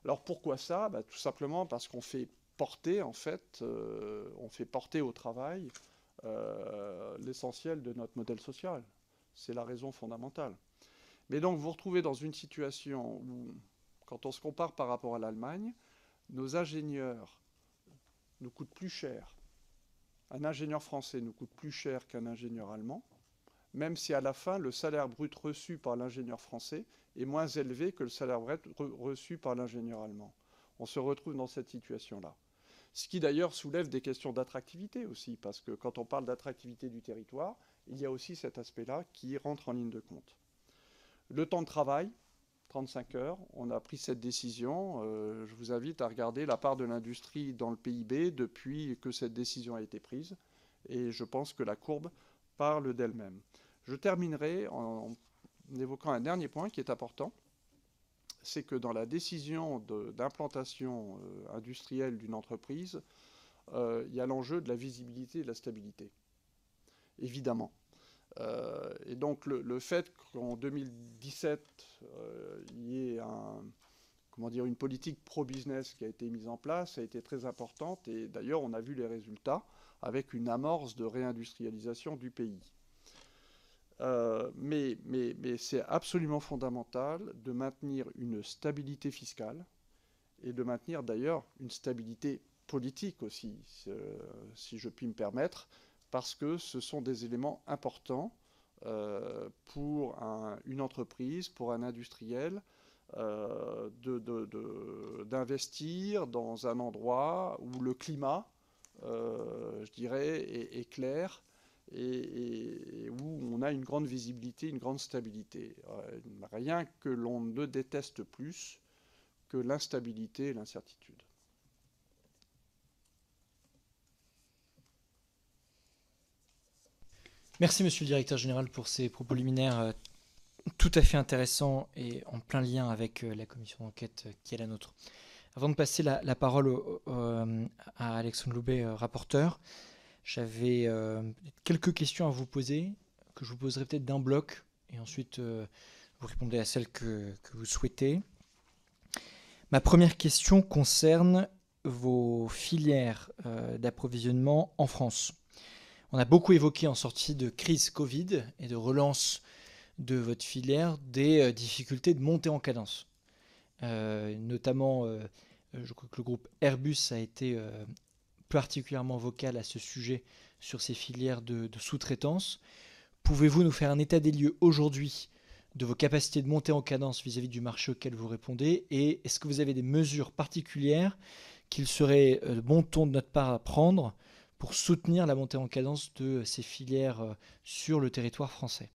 Alors pourquoi ça? Bah, tout simplement parce qu'on fait porter, en fait, on fait porter au travail l'essentiel de notre modèle social. C'est la raison fondamentale. Mais donc vous vous retrouvez dans une situation où, quand on se compare par rapport à l'Allemagne, nos ingénieurs nous coûtent plus cher. Un ingénieur français nous coûte plus cher qu'un ingénieur allemand, même si à la fin, le salaire brut reçu par l'ingénieur français est moins élevé que le salaire brut reçu par l'ingénieur allemand. On se retrouve dans cette situation-là. Ce qui d'ailleurs soulève des questions d'attractivité aussi, parce que quand on parle d'attractivité du territoire, il y a aussi cet aspect-là qui rentre en ligne de compte. Le temps de travail, 35 heures, on a pris cette décision. Je vous invite à regarder la part de l'industrie dans le PIB depuis que cette décision a été prise. Et je pense que la courbe parle d'elle-même. Je terminerai en évoquant un dernier point qui est important. C'est que dans la décision d'implantation industrielle d'une entreprise, il y a l'enjeu de la visibilité et de la stabilité, évidemment. Et donc le fait qu'en 2017, il y ait une politique pro-business qui a été mise en place a été très importante. Et d'ailleurs, on a vu les résultats avec une amorce de réindustrialisation du pays. Mais c'est absolument fondamental de maintenir une stabilité fiscale et de maintenir d'ailleurs une stabilité politique aussi, si je puis me permettre, parce que ce sont des éléments importants pour une entreprise, pour un industriel, d'investir dans un endroit où le climat, je dirais, est clair et où on a une grande visibilité, une grande stabilité. Rien que l'on ne déteste plus que l'instabilité et l'incertitude. Merci, monsieur le directeur général, pour ces propos liminaires tout à fait intéressants et en plein lien avec la commission d'enquête qui est la nôtre. Avant de passer la parole à Alexandre Loubet, rapporteur, j'avais quelques questions à vous poser, que je vous poserai peut-être d'un bloc, et ensuite vous répondez à celles que vous souhaitez. Ma première question concerne vos filières d'approvisionnement en France. On a beaucoup évoqué en sortie de crise Covid et de relance de votre filière des difficultés de montée en cadence. Notamment, je crois que le groupe Airbus a été particulièrement vocal à ce sujet sur ces filières de sous-traitance. Pouvez-vous nous faire un état des lieux aujourd'hui de vos capacités de monter en cadence vis-à-vis du marché auquel vous répondez, et est-ce que vous avez des mesures particulières qu'il serait bon ton de notre part à prendre pour soutenir la montée en cadence de ces filières sur le territoire français?